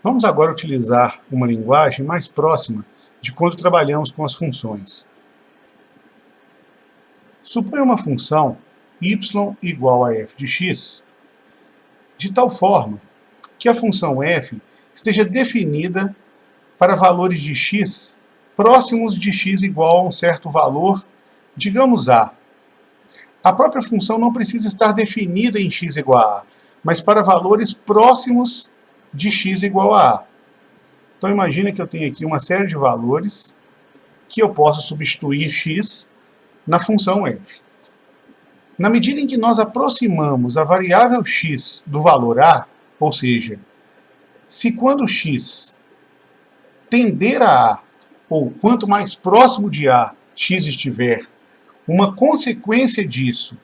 Vamos agora utilizar uma linguagem mais próxima de quando trabalhamos com as funções. Suponha uma função y igual a f de x, de tal forma que a função f esteja definida para valores de x próximos de x igual a um certo valor, digamos a. A própria função não precisa estar definida em x igual a a, mas para valores próximos de x igual a a. Então imagine que eu tenho aqui uma série de valores que eu posso substituir x na função f. Na medida em que nós aproximamos a variável x do valor a, ou seja, se quando x tender a a, ou quanto mais próximo de a x estiver, uma consequência disso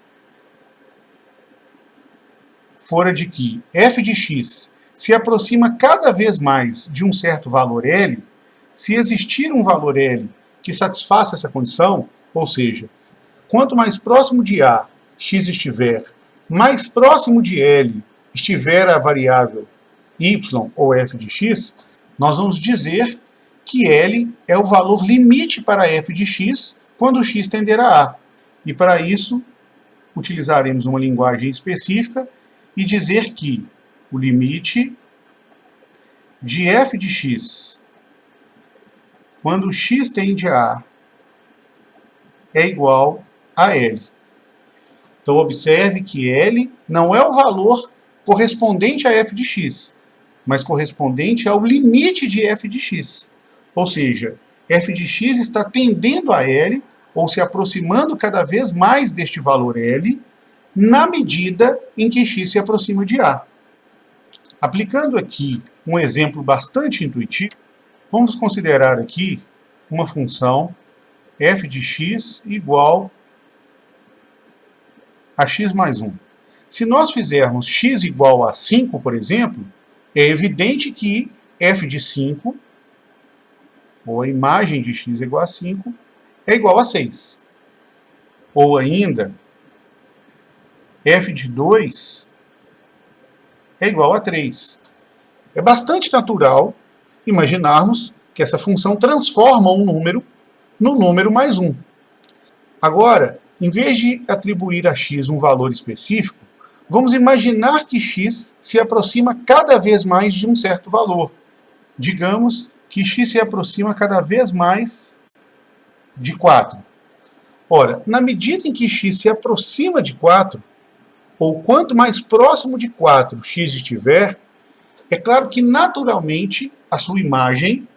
fora de que f de x se aproxima cada vez mais de um certo valor L, se existir um valor L que satisfaça essa condição, ou seja, quanto mais próximo de a x estiver, mais próximo de L estiver a variável y ou f de x, nós vamos dizer que L é o valor limite para f de x quando x tender a a. E para isso, utilizaremos uma linguagem específica e dizer que o limite de f de x quando x tende a a é igual a L. Então observe que L não é o valor correspondente a f de x, mas correspondente ao limite de f de x. Ou seja, f de x está tendendo a L, ou se aproximando cada vez mais deste valor L, na medida em que x se aproxima de a. Aplicando aqui um exemplo bastante intuitivo, vamos considerar aqui uma função f de x igual a x mais 1. Se nós fizermos x igual a 5, por exemplo, é evidente que f de 5, ou a imagem de x igual a 5, é igual a 6. Ou ainda, f de 2 é igual a 3. É bastante natural imaginarmos que essa função transforma um número no número mais 1. Agora, em vez de atribuir a x um valor específico, vamos imaginar que x se aproxima cada vez mais de um certo valor. Digamos que x se aproxima cada vez mais de 4. Ora, na medida em que x se aproxima de 4, ou quanto mais próximo de 4 x estiver, é claro que naturalmente a sua imagem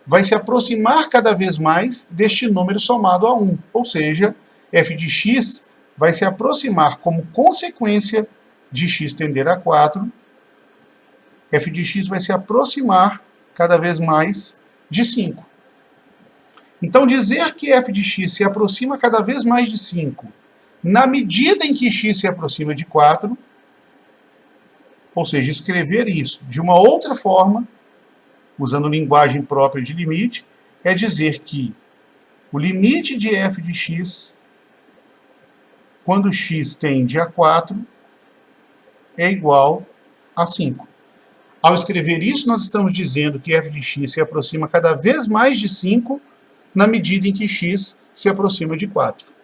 vai se aproximar cada vez mais deste número somado a 1. Ou seja, f de x vai se aproximar como consequência de x tender a 4, f de x vai se aproximar cada vez mais de 5. Então, dizer que f de x se aproxima cada vez mais de 5, na medida em que x se aproxima de 4, ou seja, escrever isso de uma outra forma, usando linguagem própria de limite, é dizer que o limite de f de x, quando x tende a 4, é igual a 5. Ao escrever isso, nós estamos dizendo que f de x se aproxima cada vez mais de 5, na medida em que x se aproxima de 4.